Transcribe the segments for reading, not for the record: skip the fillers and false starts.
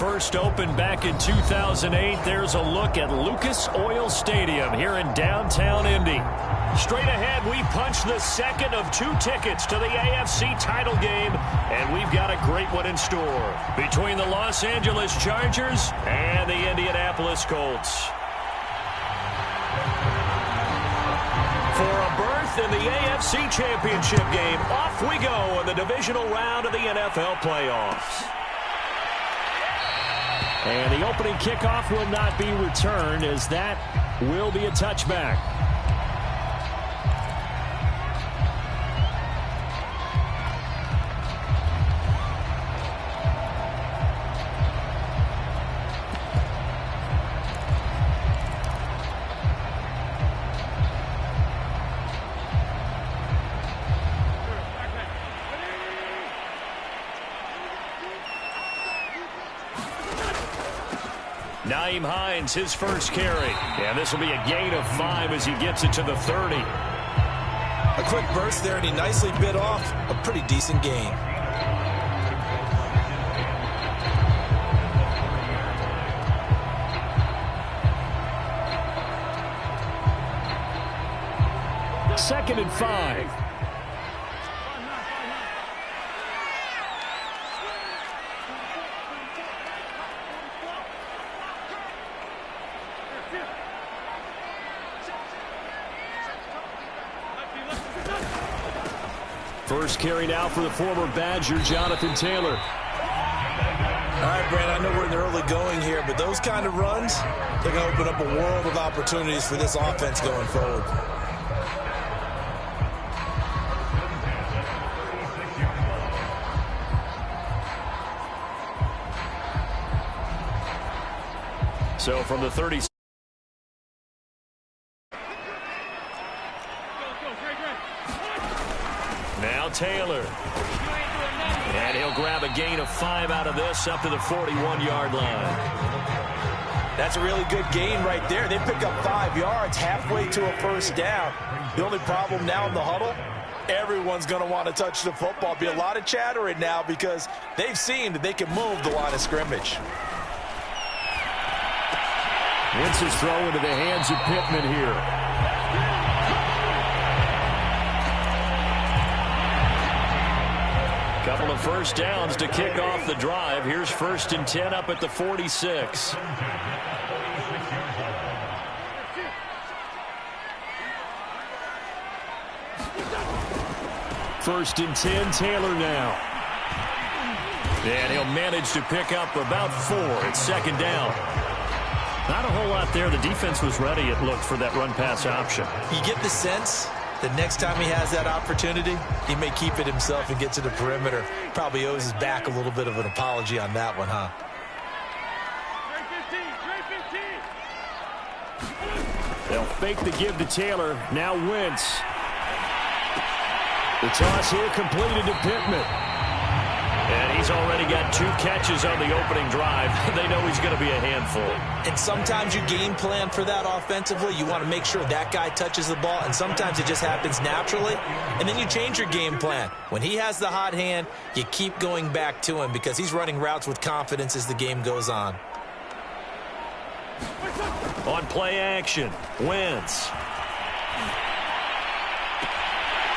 first opened back in 2008, there's a look at Lucas Oil Stadium here in downtown Indy. Straight ahead, we punch the second of 2 tickets to the AFC title game, and we've got a great one in store between the Los Angeles Chargers and the Indianapolis Colts. For a berth in the AFC Championship game, off we go in the divisional round of the NFL playoffs. And the opening kickoff will not be returned, as that will be a touchback. Nyheim Hines, his first carry. And this will be a gain of 5 as he gets it to the 30. A quick burst there, and he nicely bit off a pretty decent gain. Second and 5. First carry now for the former Badger, Jonathan Taylor. All right, Brandon, I know we're in the early going here, but those kind of runs, they're going to open up a world of opportunities for this offense going forward. So from the 30. Now Taylor. And he'll grab a gain of 5 out of this up to the 41-yard line. That's a really good gain right there. They pick up 5 yards halfway to a first down. The only problem now in the huddle, everyone's going to want to touch the football. Be a lot of chattering now because they've seen that they can move the line of scrimmage. Wentz's throw into the hands of Pittman here. Couple of first downs to kick off the drive. Here's 1st and 10 up at the 46. First and 10, Taylor now. And he'll manage to pick up about 4. It's 2nd down. Not a whole lot there. The defense was ready, it looked, for that run-pass option. You get the sense the next time he has that opportunity, he may keep it himself and get to the perimeter. Probably owes his back a little bit of an apology on that one, huh? They'll fake the give to Taylor. Now Wentz. The toss here completed to Pittman. And he's already got 2 catches on the opening drive. They know he's going to be a handful. And sometimes you game plan for that offensively. You want to make sure that guy touches the ball, and sometimes it just happens naturally. And then you change your game plan. When he has the hot hand, you keep going back to him because he's running routes with confidence as the game goes on. On play action, Wentz.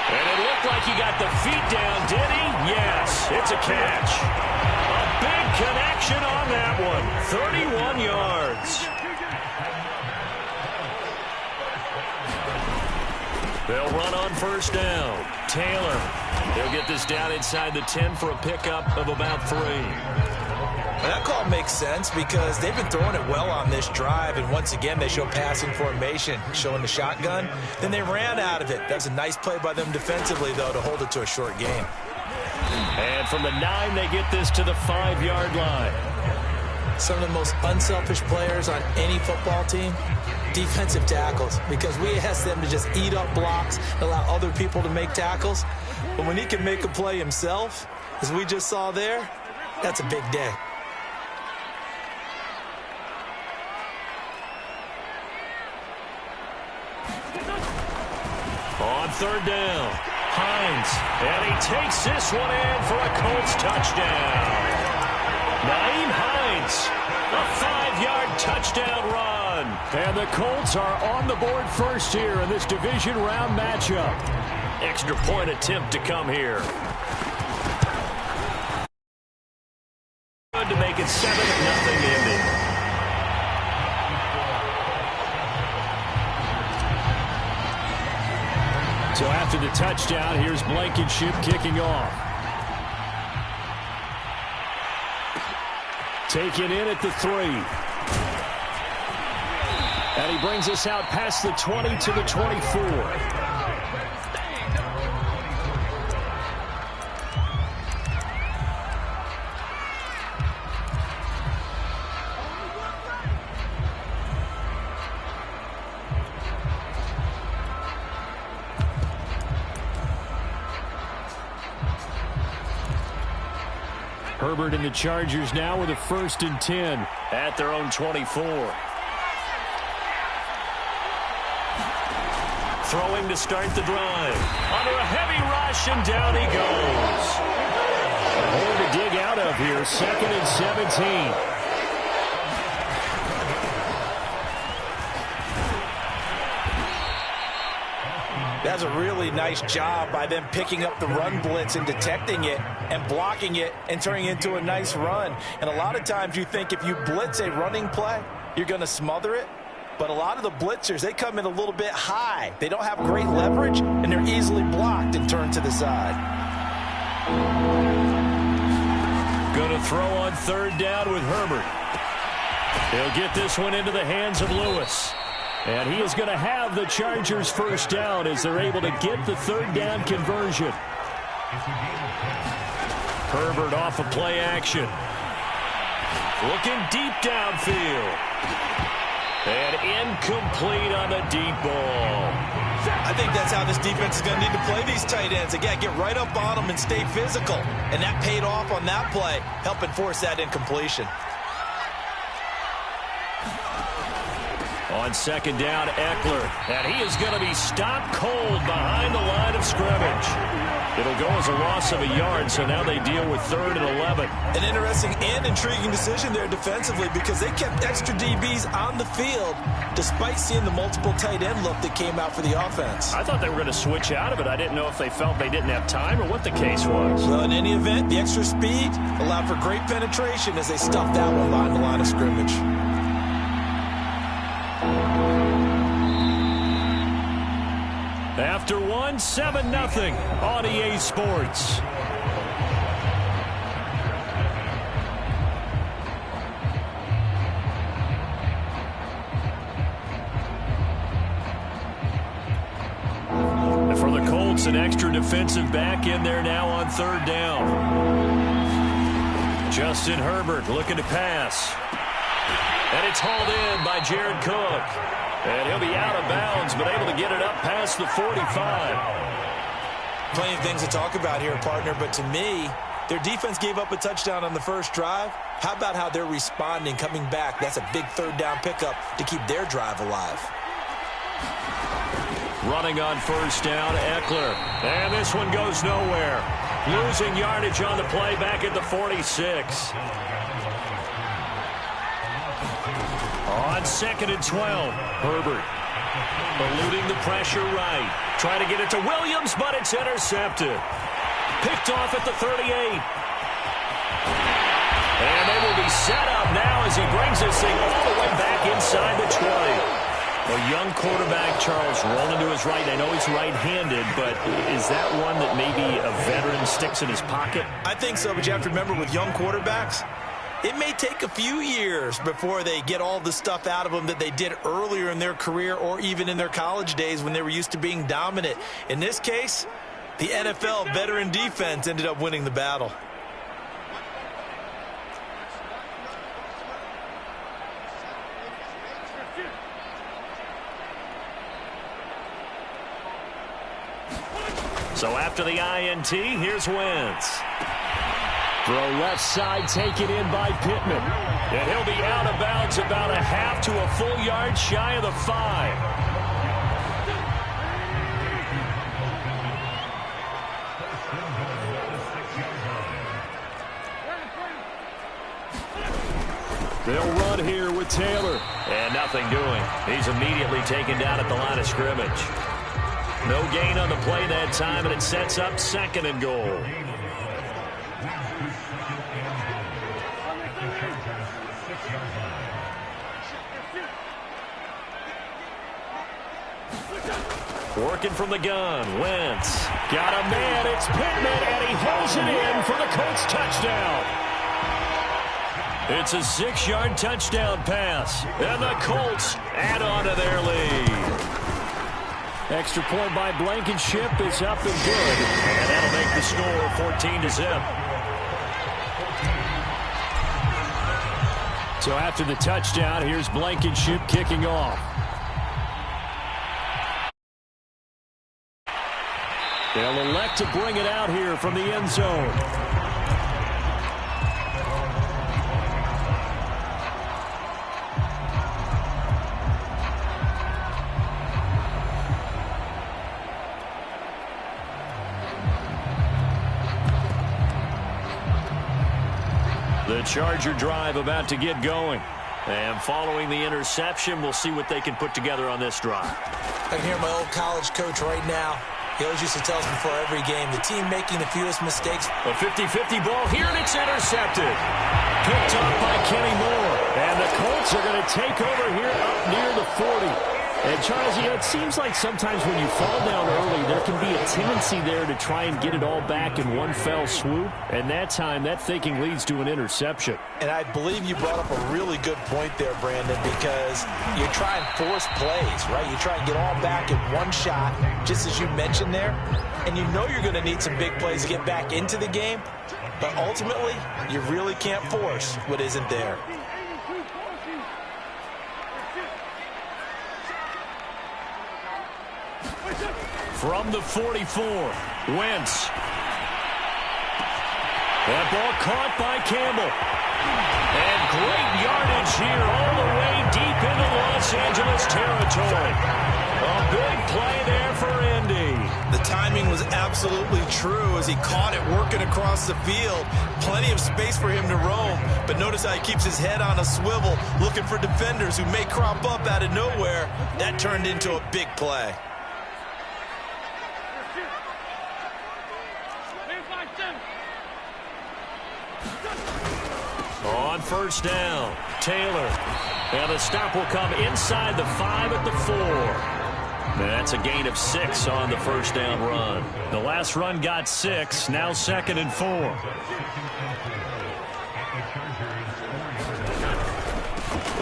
And it looked like he got the feet down, did he? Yes, it's a catch. A big connection on that one. 31 yards. They'll run on first down. Taylor. They'll get this down inside the 10 for a pickup of about 3. Well, that call makes sense because they've been throwing it well on this drive, and once again they show passing formation, showing the shotgun. Then they ran out of it. That's a nice play by them defensively, though, to hold it to a short gain. And from the 9, they get this to the 5-yard line. Some of the most unselfish players on any football team, defensive tackles, because we ask them to just eat up blocks, allow other people to make tackles. But when he can make a play himself, as we just saw there, that's a big day. On 3rd down, Hines, and he takes this one in for a Colts touchdown. Nyheim Hines yards. A 5-yard touchdown run. And the Colts are on the board first here in this division round matchup. Extra point attempt to come here. Good to make it 7-0 Indy. So after the touchdown, here's Blankenship kicking off. Taken in at the 3. And he brings us out past the 20 to the 24. Herbert and the Chargers now with a 1st and 10 at their own 24. Throwing to start the drive. Under a heavy rush, and down he goes. A hole to dig out of here. 2nd and 17. That's a really nice job by them picking up the run blitz and detecting it and blocking it and turning it into a nice run. And a lot of times you think if you blitz a running play, you're going to smother it. But a lot of the blitzers, they come in a little bit high. They don't have great leverage, and they're easily blocked and turned to the side. Going to throw on 3rd down with Herbert. He'll get this one into the hands of Lewis. And he is going to have the Chargers 1st down as they're able to get the 3rd down conversion. Herbert off of play action. Looking deep downfield. And incomplete on the deep ball. I think that's how this defense is going to need to play these tight ends. Again, get right up on them and stay physical. And that paid off on that play, helping force that incompletion. On 2nd down, Eckler. And he is going to be stopped cold behind the line of scrimmage. It'll go as a loss of a yard, so now they deal with 3rd and 11. An interesting and intriguing decision there defensively because they kept extra DBs on the field despite seeing the multiple tight end look that came out for the offense. I thought they were going to switch out of it. I didn't know if they felt they didn't have time or what the case was. Well, in any event, the extra speed allowed for great penetration as they stuffed that one behind the line of scrimmage. After 7-0 on EA Sports. And for the Colts, an extra defensive back in there now on 3rd down. Justin Herbert looking to pass. And it's hauled in by Jared Cook. And he'll be out of bounds, but able to get it up past the 45. Plenty of things to talk about here, partner, but to me, their defense gave up a touchdown on the first drive. How about how they're responding, coming back? That's a big 3rd down pickup to keep their drive alive. Running on 1st down, Eckler. And this one goes nowhere. Losing yardage on the play back at the 46. On 2nd and 12, Herbert eluding the pressure right. Trying to get it to Williams, but it's intercepted. Picked off at the 38. And they will be set up now as he brings this thing all the way back inside the 20. A young quarterback, Charles, rolling to his right. I know he's right-handed, but is that one that maybe a veteran sticks in his pocket? I think so, but you have to remember with young quarterbacks, it may take a few years before they get all the stuff out of them that they did earlier in their career or even in their college days when they were used to being dominant. In this case, the NFL veteran defense ended up winning the battle. So after the INT, here's Wentz. Throw left side taken in by Pittman. And he'll be out of bounds about a half to a full yard shy of the 5. They'll run here with Taylor. And nothing doing. He's immediately taken down at the line of scrimmage. No gain on the play that time, and it sets up 2nd and goal. Working from the gun, Wentz. Got a man, it's Pittman, and he holds it in for the Colts touchdown. It's a 6-yard touchdown pass, and the Colts add on to their lead. Extra point by Blankenship is up and good, and that'll make the score 14-0. So after the touchdown, here's Blankenship kicking off. They'll elect to bring it out here from the end zone. The Charger drive about to get going. And following the interception, we'll see what they can put together on this drive. I can hear my old college coach right now. He always used to tell us before every game, the team making the fewest mistakes. A 50-50 ball here, and it's intercepted. Picked up by Kenny Moore. And the Colts are going to take over here up near the 40. And, Charles, you know, it seems like sometimes when you fall down early, there can be a tendency there to try and get it all back in one fell swoop. And that time, that thinking leads to an interception. And I believe you brought up a really good point there, Brandon, because you try and force plays, right? You try and get all back in one shot, just as you mentioned there. And you know you're going to need some big plays to get back into the game. But ultimately, you really can't force what isn't there. From the 44, Wentz. That ball caught by Campbell. And great yardage here all the way deep into Los Angeles territory. A big play there for Indy. The timing was absolutely true as he caught it working across the field. Plenty of space for him to roam, but notice how he keeps his head on a swivel looking for defenders who may crop up out of nowhere. That turned into a big play. On first down, Taylor. And the stop will come inside the 5 at the 4. That's a gain of 6 on the first down run. The last run got 6, now 2nd and 4.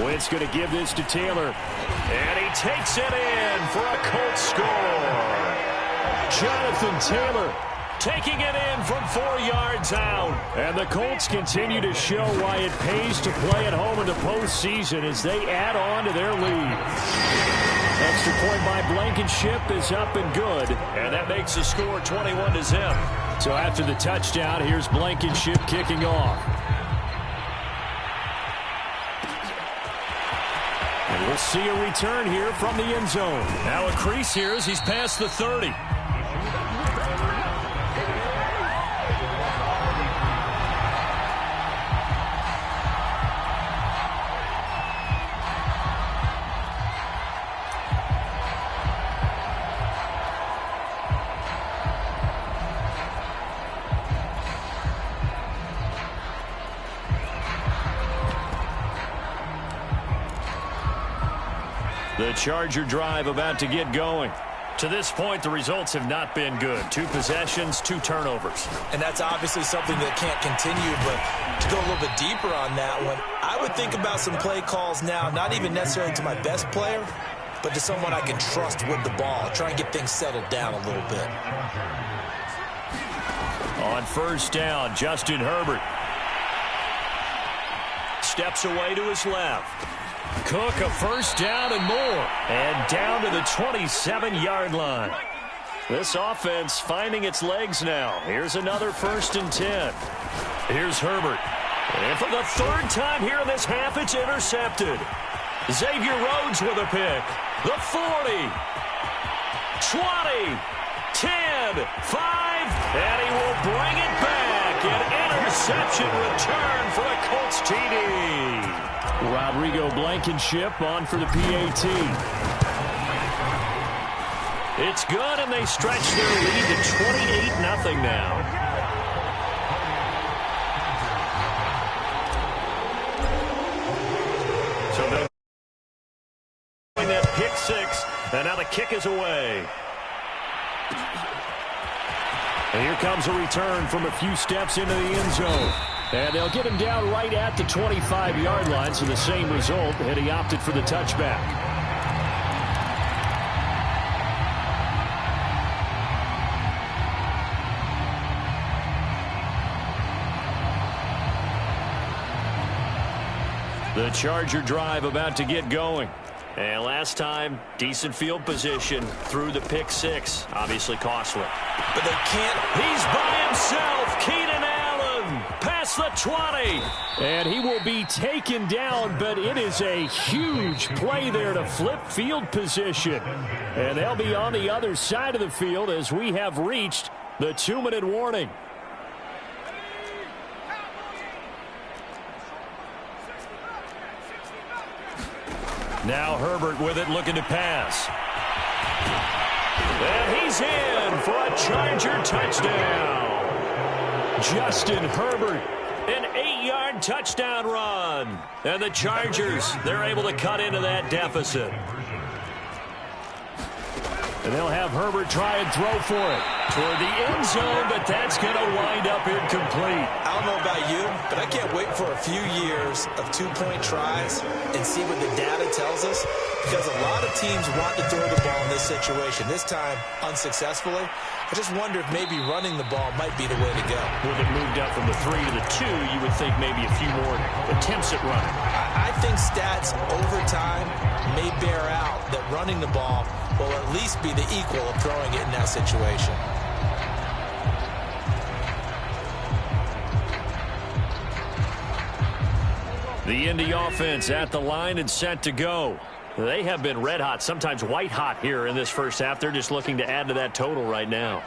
Wentz going to give this to Taylor. And he takes it in for a Colts score. Jonathan Taylor taking it in from 4 yards out. And the Colts continue to show why it pays to play at home in the postseason as they add on to their lead. Extra point by Blankenship is up and good. And that makes the score 21-0. So after the touchdown, here's Blankenship kicking off. And we'll see a return here from the end zone. Now a crease here as he's past the 30. The Charger drive about to get going. To this point, the results have not been good. 2 possessions, 2 turnovers. And that's obviously something that can't continue, but to go a little bit deeper on that one, I would think about some play calls now, not even necessarily to my best player, but to someone I can trust with the ball. Try and get things settled down a little bit. On first down, Justin Herbert. Steps away to his left. Cook a first down and more. And down to the 27-yard line. This offense finding its legs now. Here's another 1st and 10. Here's Herbert. And for the 3rd time here in this half, it's intercepted. Xavier Rhodes with a pick. The 40. 20. 10. 5. And he will bring it back and interception return for a Colts TD. Rodrigo Blankenship on for the PAT. It's good, and they stretch their lead to 28-0 now. So they'll that pick six, and now the kick is away. And here comes a return from a few steps into the end zone. And they'll get him down right at the 25-yard line, so the same result, and he opted for the touchback. The Charger drive about to get going. And last time, decent field position through the pick six. Obviously costly. But they can't. He's by himself. Keenan Allen past the 20. And he will be taken down, but it is a huge play there to flip field position. And they'll be on the other side of the field as we have reached the 2-minute warning. Now Herbert with it, looking to pass. And he's in for a Charger touchdown. Justin Herbert, an 8-yard touchdown run. And the Chargers, they're able to cut into that deficit. And they'll have Herbert try and throw for it toward the end zone, but that's going to wind up incomplete. I don't know about you, but I can't wait for a few years of two-point tries and see what the data tells us, because a lot of teams want to throw the ball in this situation. This time, unsuccessfully. I just wonder if maybe running the ball might be the way to go. With it moved up from the 3 to the 2, you would think maybe a few more attempts at running. I think stats over time may bear out that running the ball will at least be the equal of throwing it in that situation. The Indy offense at the line and set to go. They have been red hot, sometimes white hot here in this first half. They're just looking to add to that total right now.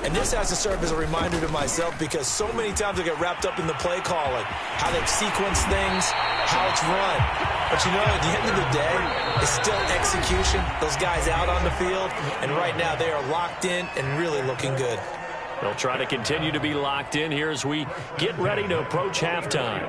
And this has to serve as a reminder to myself, because so many times I get wrapped up in the play calling, how they've sequenced things, how it's run. But you know, at the end of the day, it's still execution. Those guys out on the field, and right now they are locked in and really looking good. They'll try to continue to be locked in here as we get ready to approach halftime.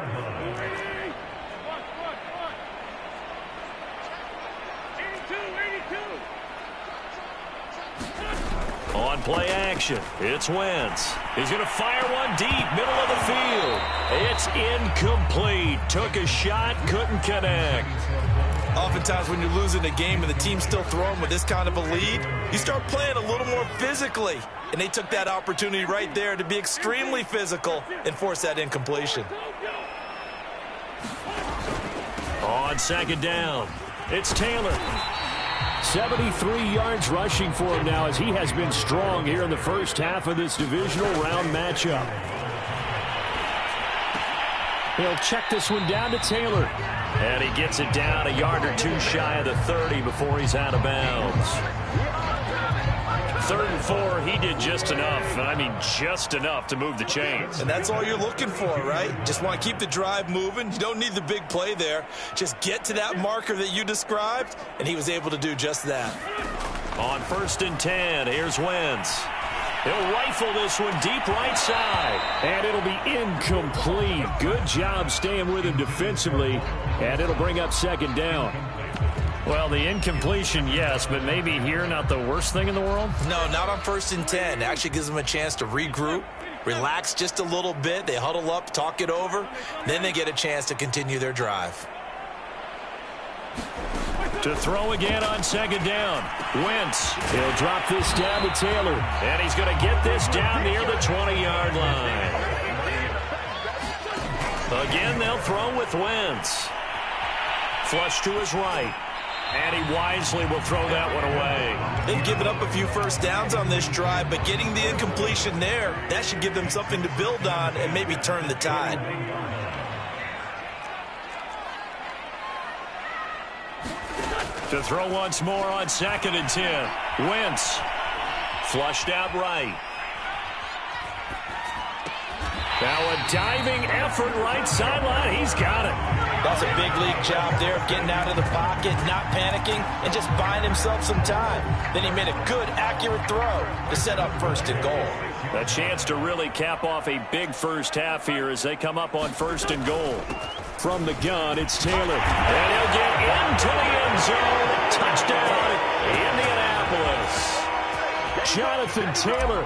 On play action, it's Wentz. He's going to fire one deep, middle of the field. It's incomplete. Took a shot, couldn't connect. Oftentimes when you're losing a game and the team's still throwing with this kind of a lead, you start playing a little more physically. And they took that opportunity right there to be extremely physical and force that incompletion. On second down, it's Taylor. 73 yards rushing for him now, as he has been strong here in the first half of this divisional round matchup. He'll check this one down to Taylor. And he gets it down a yard or two shy of the 30 before he's out of bounds. 3rd and 4, he did just enough, and I mean just enough to move the chains. And that's all you're looking for, right? Just want to keep the drive moving. You don't need the big play there. Just get to that marker that you described, and he was able to do just that. On 1st and 10, here's Wentz. He'll rifle this one deep right side. And it'll be incomplete. Good job staying with him defensively, and it'll bring up second down. Well, the incompletion, yes, but maybe here not the worst thing in the world? No, not on 1st and 10. It actually gives them a chance to regroup, relax just a little bit. They huddle up, talk it over. Then they get a chance to continue their drive. To throw again on second down. Wentz. He'll drop this down to Taylor. And he's going to get this down near the 20-yard line. Again, they'll throw with Wentz. Flush to his right. And he wisely will throw that one away. They've given up a few first downs on this drive, but getting the incompletion there, that should give them something to build on and maybe turn the tide. To throw once more on 2nd and 10. Wentz. Flushed out right. Now a diving effort right sideline. He's got it. That's a big league job there of getting out of the pocket, not panicking, and just buying himself some time. Then he made a good, accurate throw to set up 1st and goal. A chance to really cap off a big first half here as they come up on 1st and goal. From the gun, it's Taylor. And he'll get into the end zone. Touchdown, Indianapolis. Jonathan Taylor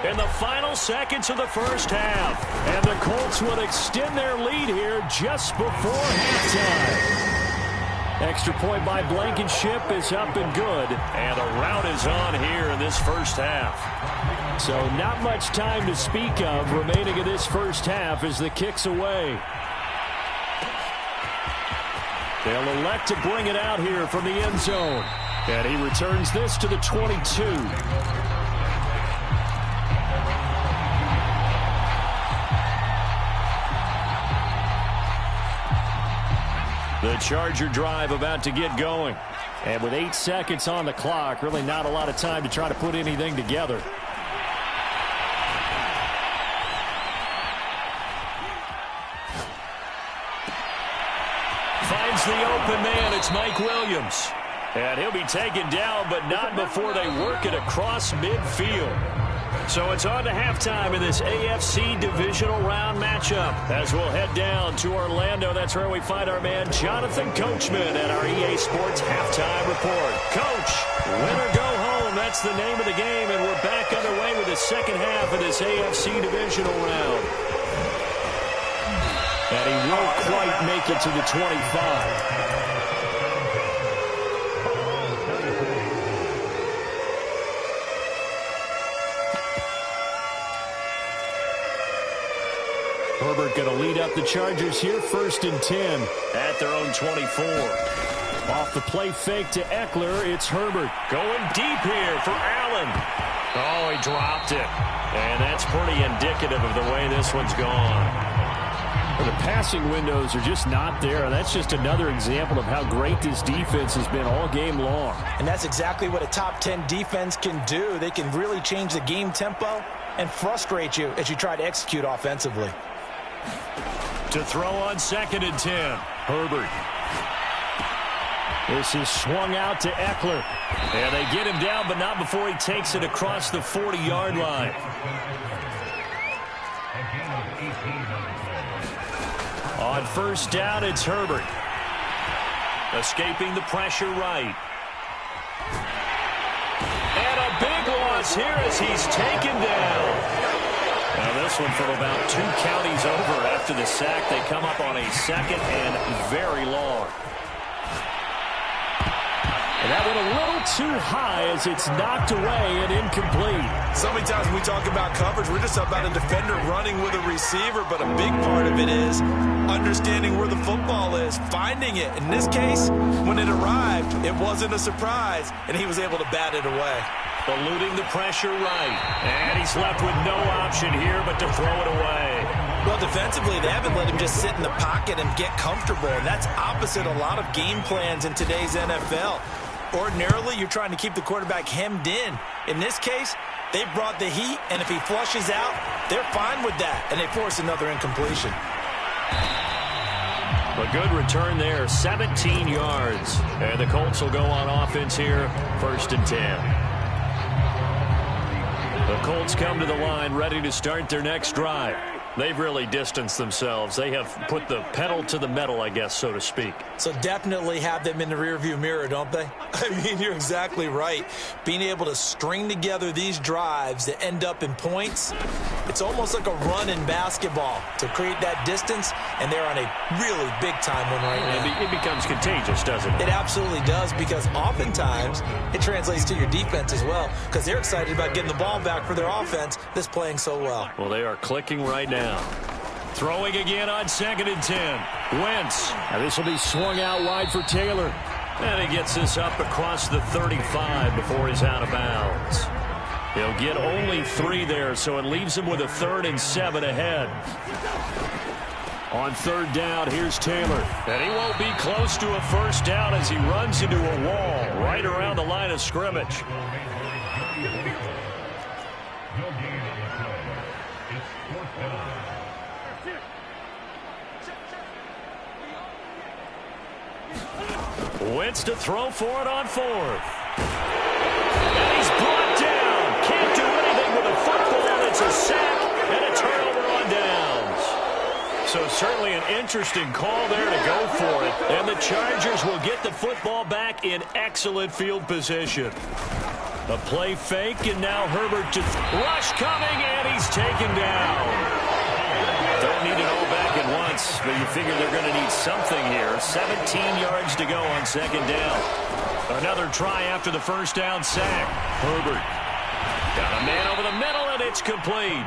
in the final seconds of the first half. And the Colts would extend their lead here just before halftime. Extra point by Blankenship is up and good. And the rout is on here in this first half. So not much time to speak of remaining in this first half as the kick's away. They'll elect to bring it out here from the end zone. And he returns this to the 22. The Charger drive about to get going. And with 8 seconds on the clock, really not a lot of time to try to put anything together. Finds the open man. It's Mike Williams. And he'll be taken down, but not before they work it across midfield. So it's on to halftime in this AFC divisional round matchup. As we'll head down to Orlando, that's where we find our man Jonathan Coachman at our EA Sports Halftime Report. Coach, win or go home, that's the name of the game, and we're back underway with the second half of this AFC divisional round. And he won't quite make it to the 25. Herbert going to lead up the Chargers here, 1st and 10 at their own 24. Off the play fake to Eckler, it's Herbert. Going deep here for Allen. Oh, he dropped it. And that's pretty indicative of the way this one's gone. Well, the passing windows are just not there. That's just another example of how great this defense has been all game long. And that's exactly what a top 10 defense can do. They can really change the game tempo and frustrate you as you try to execute offensively. To throw on 2nd and 10. Herbert. This is swung out to Eckler. And they get him down, but not before he takes it across the 40-yard line. On 1st down, it's Herbert. Escaping the pressure right. And a big loss here as he's taken down. Now this one from about 2 counties over after the sack. They come up on a 2nd and very long. And that went a little too high as it's knocked away and incomplete. So many times when we talk about coverage, we're just about a defender running with a receiver, but a big part of it is understanding where the football is, finding it. In this case, when it arrived, it wasn't a surprise, and he was able to bat it away. Eluding the pressure right. And he's left with no option here but to throw it away. Well, defensively, they haven't let him just sit in the pocket and get comfortable, and that's opposite a lot of game plans in today's NFL. Ordinarily, you're trying to keep the quarterback hemmed in. In this case, they brought the heat, and if he flushes out, they're fine with that, and they force another incompletion. A good return there, 17 yards. And the Colts will go on offense here, 1st and 10. The Colts come to the line ready to start their next drive. They've really distanced themselves. They have put the pedal to the metal, I guess, so to speak. So definitely have them in the rearview mirror, don't they? I mean, you're exactly right. Being able to string together these drives that end up in points, it's almost like a run in basketball to create that distance, and they're on a really big-time one right now. It becomes contagious, doesn't it? It absolutely does, because oftentimes it translates to your defense as well, because they're excited about getting the ball back for their offense that's playing so well. Well, they are clicking right now. Throwing again on 2nd and 10. Wentz. Now this will be swung out wide for Taylor. And he gets this up across the 35 before he's out of bounds. He'll get only 3 there, so it leaves him with a 3rd and 7 ahead. On 3rd down, here's Taylor. And he won't be close to a 1st down as he runs into a wall right around the line of scrimmage. Wentz to throw for it on fourth. And he's brought down. Can't do anything with a football. It's a sack and a turnover on downs. So certainly an interesting call there to go for it. And the Chargers will get the football back in excellent field position. A play fake, and now Herbert to rush coming, and he's taken down. Don't need it all back at once, but you figure they're going to need something here. 17 yards to go on second down. Another try after the first down sack. Herbert got a man over the middle, and it's complete.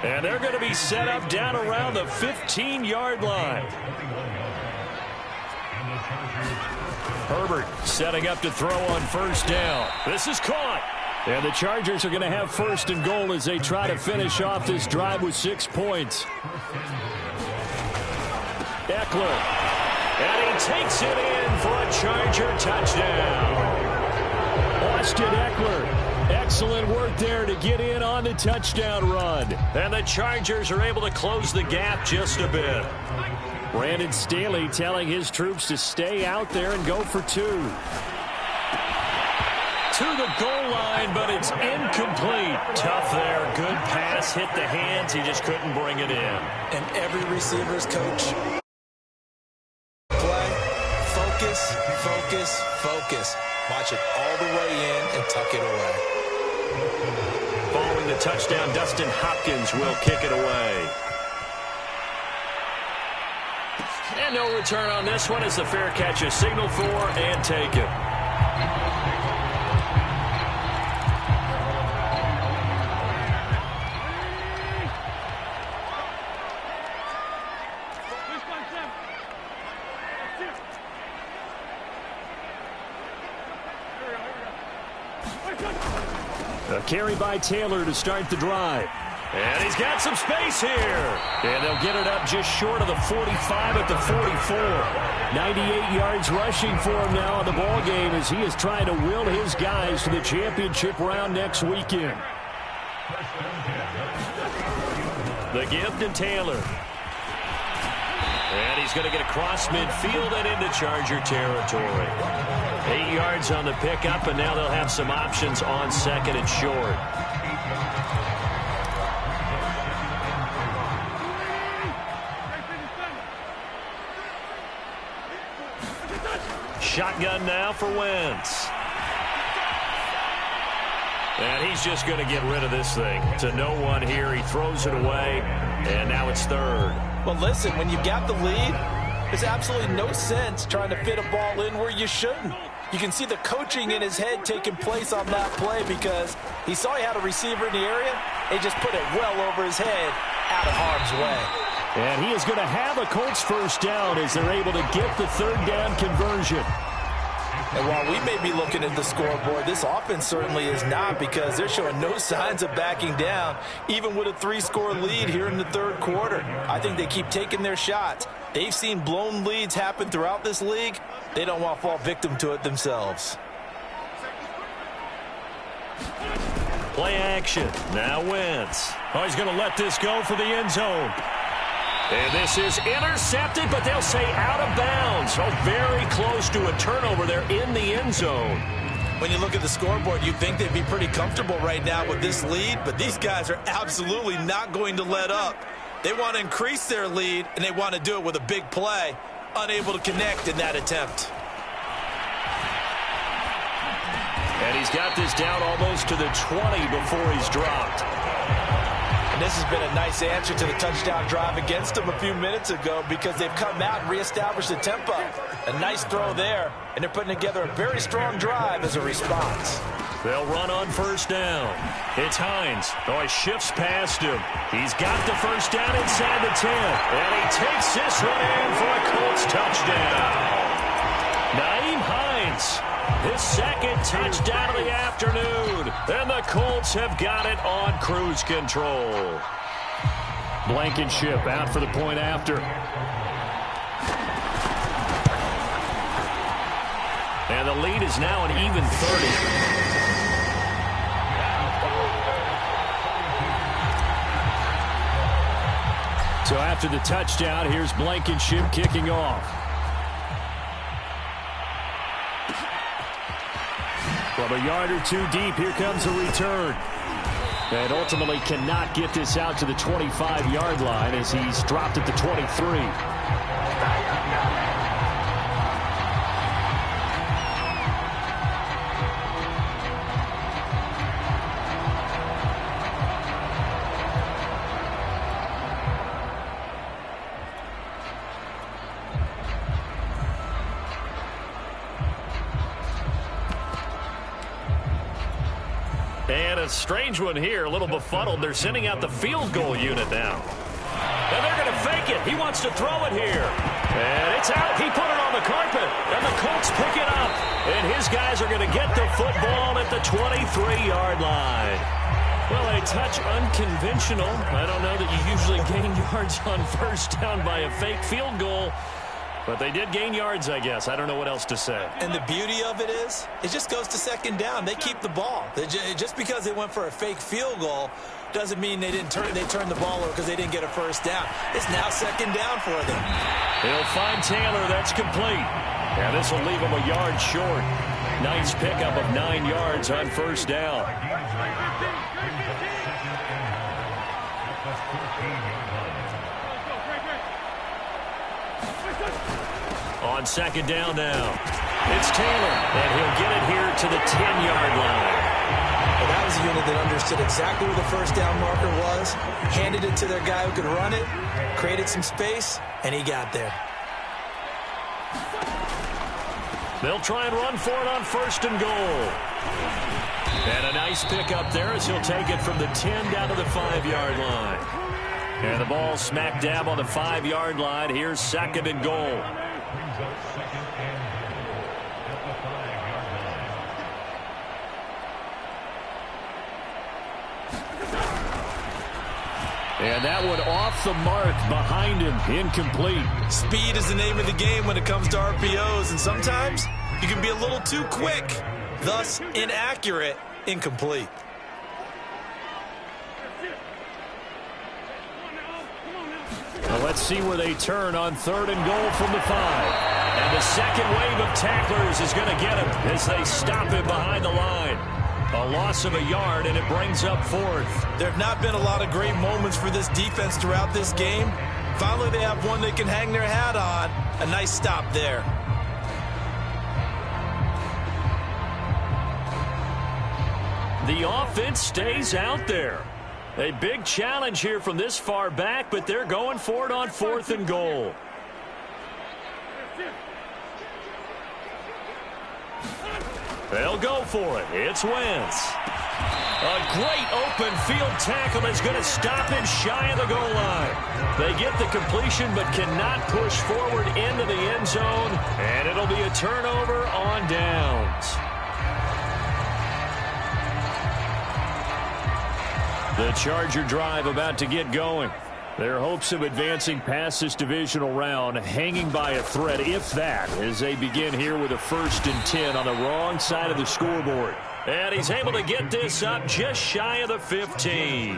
And they're going to be set up down around the 15-yard line. Herbert setting up to throw on first down. This is caught. And the Chargers are going to have first and goal as they try to finish off this drive with 6 points. Eckler. And he takes it in for a Charger touchdown. Austin Eckler. Excellent work there to get in on the touchdown run. And the Chargers are able to close the gap just a bit. Brandon Staley telling his troops to stay out there and go for 2. To the goal line, but it's incomplete. Tough there. Good pass. Hit the hands. He just couldn't bring it in. And every receiver's coach. Play. Focus, focus, focus. Watch it all the way in and tuck it away. Following the touchdown, Dustin Hopkins will kick it away. And no return on this one as the fair catch is signaled for and taken. A carry by Taylor to start the drive. And he's got some space here. And they'll get it up just short of the 45 at the 44. 98 yards rushing for him now in the ball game as he is trying to will his guys to the championship round next weekend. The gift to Taylor. And he's going to get across midfield and into Charger territory. 8 yards on the pickup, and now they'll have some options on second and short. Shotgun now for Wentz. And he's just going to get rid of this thing. To no one here. He throws it away, and now it's third. Well, listen, when you got the lead, there's absolutely no sense trying to fit a ball in where you shouldn't. You can see the coaching in his head taking place on that play because he saw he had a receiver in the area. He just put it well over his head out of harm's way. And he is going to have a Colts first down as they're able to get the third down conversion. And while we may be looking at the scoreboard, this offense certainly is not because they're showing no signs of backing down, even with a 3-score lead here in the third quarter. I think they keep taking their shots. They've seen blown leads happen throughout this league. They don't want to fall victim to it themselves. Play action. Now Wentz. Oh, he's going to let this go for the end zone. And this is intercepted, but they'll say out of bounds. So very close to a turnover there in the end zone. When you look at the scoreboard, you'd think they'd be pretty comfortable right now with this lead, but these guys are absolutely not going to let up. They want to increase their lead, and they want to do it with a big play. Unable to connect in that attempt. And he's got this down almost to the 20 before he's dropped. And this has been a nice answer to the touchdown drive against them a few minutes ago because they've come out and reestablished the tempo. A nice throw there, and they're putting together a very strong drive as a response. They'll run on first down. It's Hines. Oh, he shifts past him. He's got the first down inside the 10. And he takes this one in for a Colts touchdown. Nyheim Hines, his second touchdown of the afternoon. And the Colts have got it on cruise control. Blankenship out for the point after. And the lead is now an even 30. So after the touchdown, here's Blankenship kicking off. From a yard or two deep, here comes a return. And ultimately cannot get this out to the 25-yard line as he's dropped at the 23. And a strange one here, a little befuddled. They're sending out the field goal unit now. And they're going to fake it. He wants to throw it here. And it's out. He put it on the carpet. And the Colts pick it up. And his guys are going to get the football at the 23-yard line. Well, a touch unconventional. I don't know that you usually gain yards on first down by a fake field goal. But they did gain yards, I guess. I don't know what else to say. And the beauty of it is, it just goes to second down. They keep the ball. Just because they went for a fake field goal doesn't mean they turned the ball over because they didn't get a first down. It's now second down for them. He'll find Taylor. That's complete. And this will leave him a yard short. Nice pickup of 9 yards on first down. On second down now, it's Taylor, and he'll get it here to the 10-yard line. Well, that was a unit that understood exactly where the first down marker was, handed it to their guy who could run it, created some space, and he got there. They'll try and run for it on first and goal. And a nice pickup there as he'll take it from the 10 down to the 5-yard line. And the ball smack dab on the 5-yard line. Here's second and goal. And that one off the mark behind him, incomplete. Speed is the name of the game when it comes to RPOs, and sometimes you can be a little too quick, thus inaccurate, incomplete. Well, let's see where they turn on third and goal from the 5. And the second wave of tacklers is going to get him as they stop him behind the line. A loss of a yard, and it brings up fourth. There have not been a lot of great moments for this defense throughout this game. Finally, they have one they can hang their hat on. A nice stop there. The offense stays out there. A big challenge here from this far back, but they're going for it on fourth and goal. They'll go for it. It's Wentz. A great open field tackle is going to stop him shy of the goal line. They get the completion but cannot push forward into the end zone, and it'll be a turnover on downs. The Charger drive about to get going. Their hopes of advancing past this divisional round hanging by a thread, if that, as they begin here with a 1st and 10 on the wrong side of the scoreboard. And he's able to get this up just shy of the 15.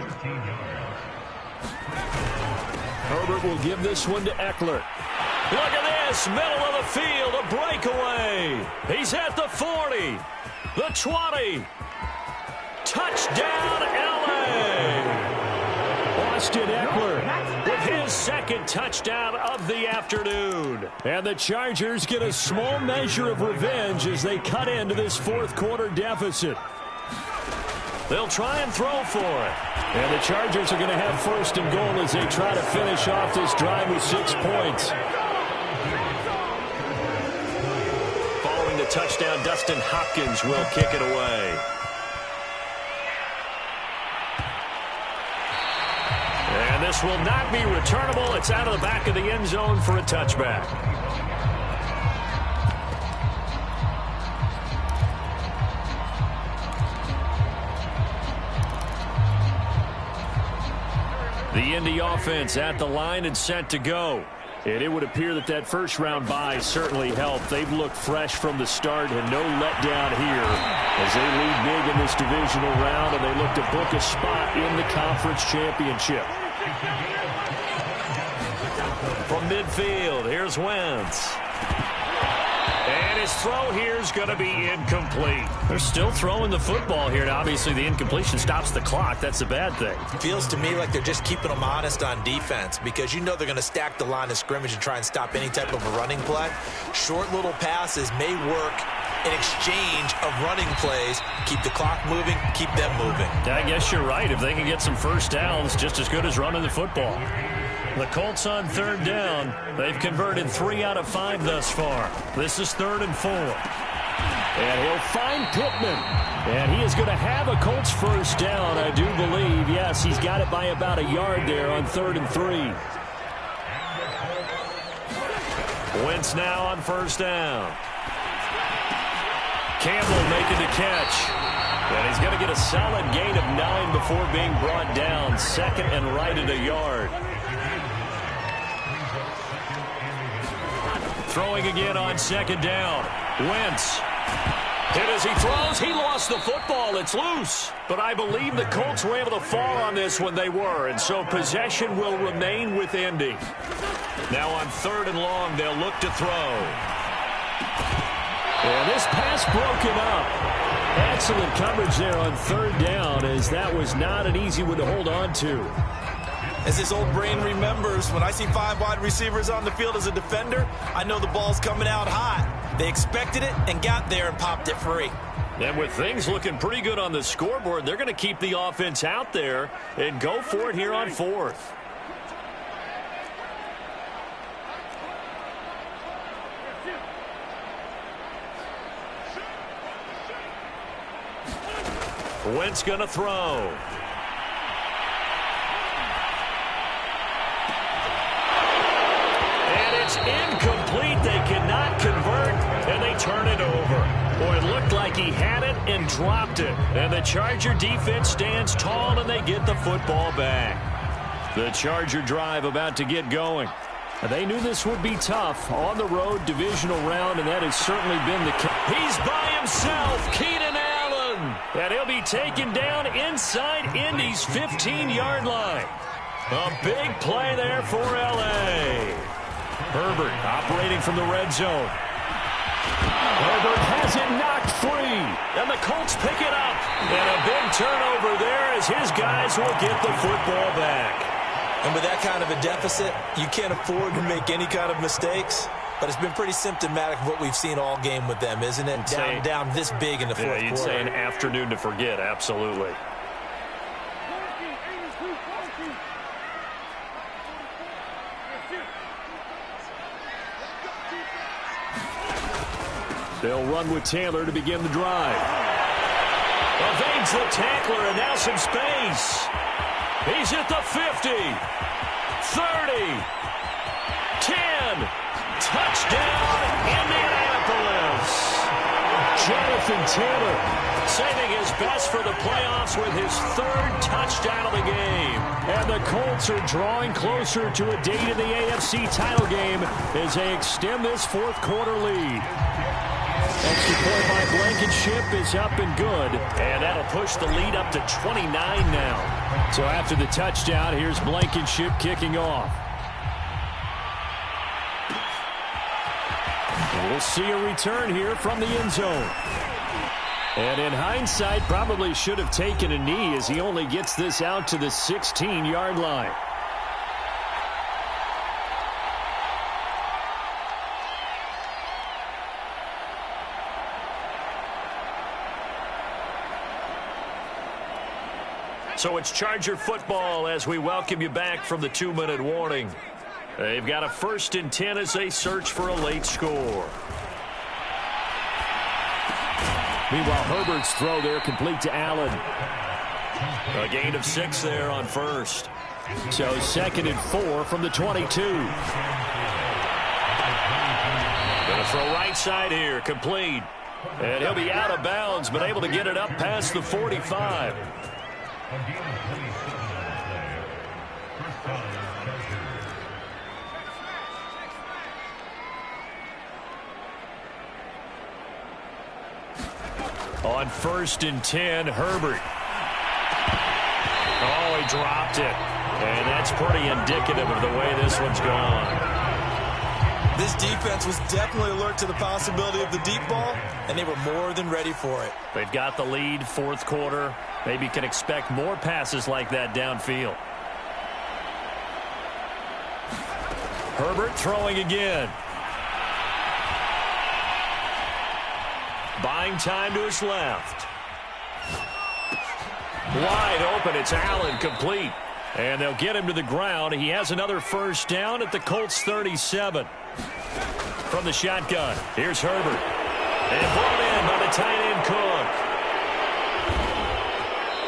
Herbert will give this one to Eckler. Look at this, middle of the field, a breakaway. He's at the 40, the 20. Touchdown, L.A. Austin Eckler with his second touchdown of the afternoon. And the Chargers get a small measure of revenge as they cut into this fourth quarter deficit. They'll try and throw for it. And the Chargers are going to have first and goal as they try to finish off this drive with 6 points. Following the touchdown, Dustin Hopkins will kick it away. And this will not be returnable. It's out of the back of the end zone for a touchback. The Indy offense at the line and set to go. And it would appear that that first round bye certainly helped. They've looked fresh from the start and no letdown here as they lead big in this divisional round, and they look to book a spot in the conference championship. From midfield, here's Wentz. And His throw here is going to be incomplete. They're still throwing the football here, and obviously the incompletion stops the clock. That's a bad thing. Feels to me like they're just keeping them honest on defense because you know they're going to stack the line of scrimmage and try and stop any type of a running play. Short little passes may work in exchange of running plays. Keep the clock moving, keep them moving. I guess you're right. If they can get some first downs, just as good as running the football. The Colts on third down. They've converted 3 out of 5 thus far. This is 3rd and 4. And he'll find Pittman. And he is going to have a Colts first down, I do believe. Yes, he's got it by about a yard there on 3rd and 3. Wentz now on first down. Campbell making the catch. And he's going to get a solid gain of 9 before being brought down. 2nd and right at a yard. Throwing again on 2nd down. Wentz. Hit as he throws. He lost the football. It's loose. But I believe the Colts were able to fall on this when they were. And so possession will remain with Indy. Now on 3rd and long, they'll look to throw. And this pass broken up. Excellent coverage there on 3rd down, as that was not an easy one to hold on to. As his old brain remembers, when I see 5 wide receivers on the field as a defender, I know the ball's coming out hot. They expected it and got there and popped it free. And with things looking pretty good on the scoreboard, they're going to keep the offense out there and go for it here on 4th. Wentz going to throw. And it's incomplete. They cannot convert, and they turn it over. Boy, it looked like he had it and dropped it. And the Charger defense stands tall, and they get the football back. The Charger drive about to get going. They knew this would be tough on the road divisional round, and that has certainly been the case. He's by himself, Keenan Allen, and he'll be taken down inside Indy's 15-yard line. A big play there for L.A. Herbert operating from the red zone. Herbert has it knocked free, and the Colts pick it up. And a big turnover there as his guys will get the football back. And with that kind of a deficit, you can't afford to make any kind of mistakes. But it's been pretty symptomatic of what we've seen all game with them, isn't it? Down this big in the fourth quarter. You'd say an afternoon to forget, absolutely. They'll run with Taylor to begin the drive. Evades the tackler, and now some space. He's at the 50, 30, 10, touchdown, Indianapolis. Jonathan Taylor saving his best for the playoffs with his 3rd touchdown of the game. And the Colts are drawing closer to a date in the AFC title game as they extend this 4th quarter lead. Extra point by Blankenship is up and good. And that'll push the lead up to 29 now. So after the touchdown, here's Blankenship kicking off. And we'll see a return here from the end zone. And in hindsight, probably should have taken a knee as he only gets this out to the 16-yard line. So it's Charger football as we welcome you back from the 2-minute warning. They've got a 1st and 10 as they search for a late score. Meanwhile, Herbert's throw there complete to Allen. A gain of 6 there on 1st. So 2nd and 4 from the 22. Going to throw right side here, complete. And he'll be out of bounds, but able to get it up past the 45. On 1st and 10, Herbert. Oh, he dropped it. And that's pretty indicative of the way this one's gone. This defense was definitely alert to the possibility of the deep ball, and they were more than ready for it. They've got the lead, fourth quarter. Maybe can expect more passes like that downfield. Herbert throwing again. Buying time to his left. Wide open. It's Allen, complete. And they'll get him to the ground. He has another first down at the Colts 37. From the shotgun, here's Herbert. And brought in by the tight end Cook.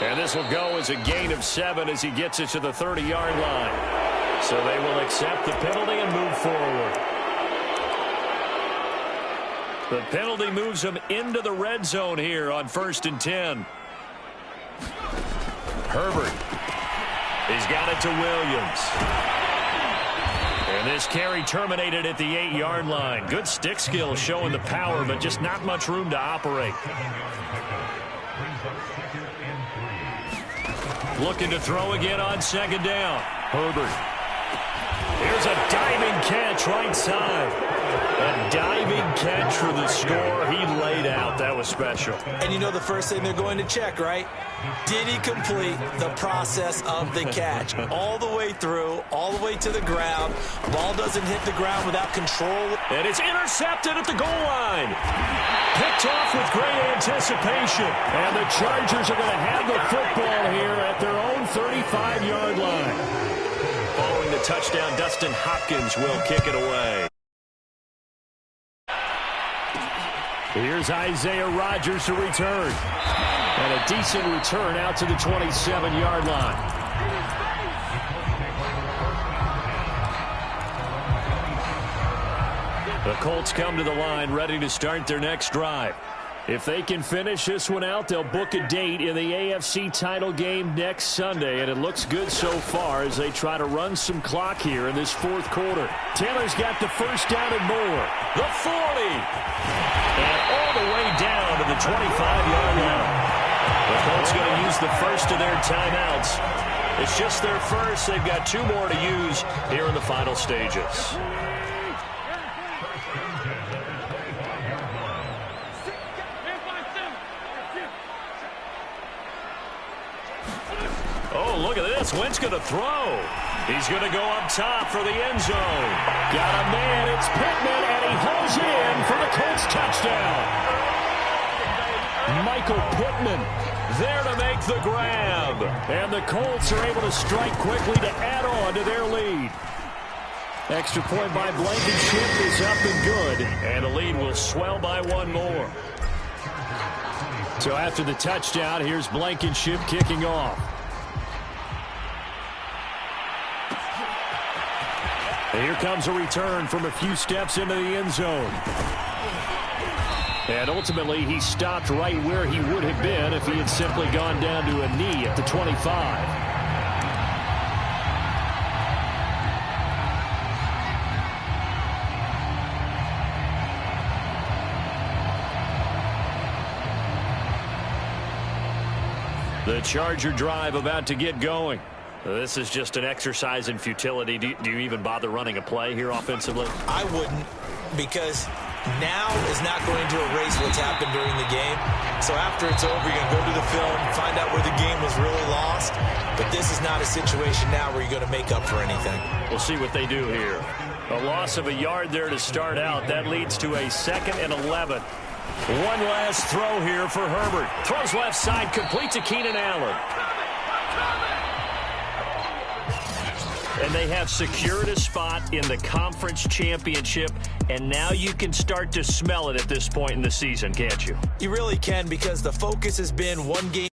And this will go as a gain of 7 as he gets it to the 30-yard line. So they will accept the penalty and move forward. The penalty moves them into the red zone here on 1st and 10. Herbert. He's got it to Williams. And this carry terminated at the 8-yard line. Good stick skill showing the power, but just not much room to operate. Looking to throw again on 2nd down. Herbert. Here's a diving catch right side. A diving catch for the score. He laid out. That was special. And you know the first thing they're going to check, right? Did he complete the process of the catch? All the way through, all the way to the ground. Ball doesn't hit the ground without control. And it's intercepted at the goal line. Picked off with great anticipation. And the Chargers are going to have the football here at their own 35-yard line. Following the touchdown, Dustin Hopkins will kick it away. Here's Isaiah Rodgers to return. And a decent return out to the 27-yard line. The Colts come to the line ready to start their next drive. If they can finish this one out, they'll book a date in the AFC title game next Sunday, and it looks good so far as they try to run some clock here in this fourth quarter. Taylor's got the first down and more. The 40. And all the way down to the 25-yard line. The Colts going to use the first of their timeouts. It's just their first. They've got 2 more to use here in the final stages. Oh, look at this. Wentz going to throw. He's going to go up top for the end zone. Got a man. It's Pittman, and he holds in for the Colts touchdown. Michael Pittman there to make the grab. And the Colts are able to strike quickly to add on to their lead. Extra point by Blankenship is up and good. And the lead will swell by 1 more. So after the touchdown, here's Blankenship kicking off. Here comes a return from a few steps into the end zone. And ultimately, he stopped right where he would have been if he had simply gone down to a knee at the 25. The Charger drive about to get going. This is just an exercise in futility. Do you even bother running a play here offensively? I wouldn't, because now is not going to erase what's happened during the game. So after it's over, you're going to go to the film, find out where the game was really lost. But this is not a situation now where you're going to make up for anything. We'll see what they do here. A loss of a yard there to start out. That leads to a 2nd and 11. One last throw here for Herbert. Throws left side, complete to Keenan Allen. And they have secured a spot in the conference championship, and now you can start to smell it at this point in the season, can't you? You really can, because the focus has been one game.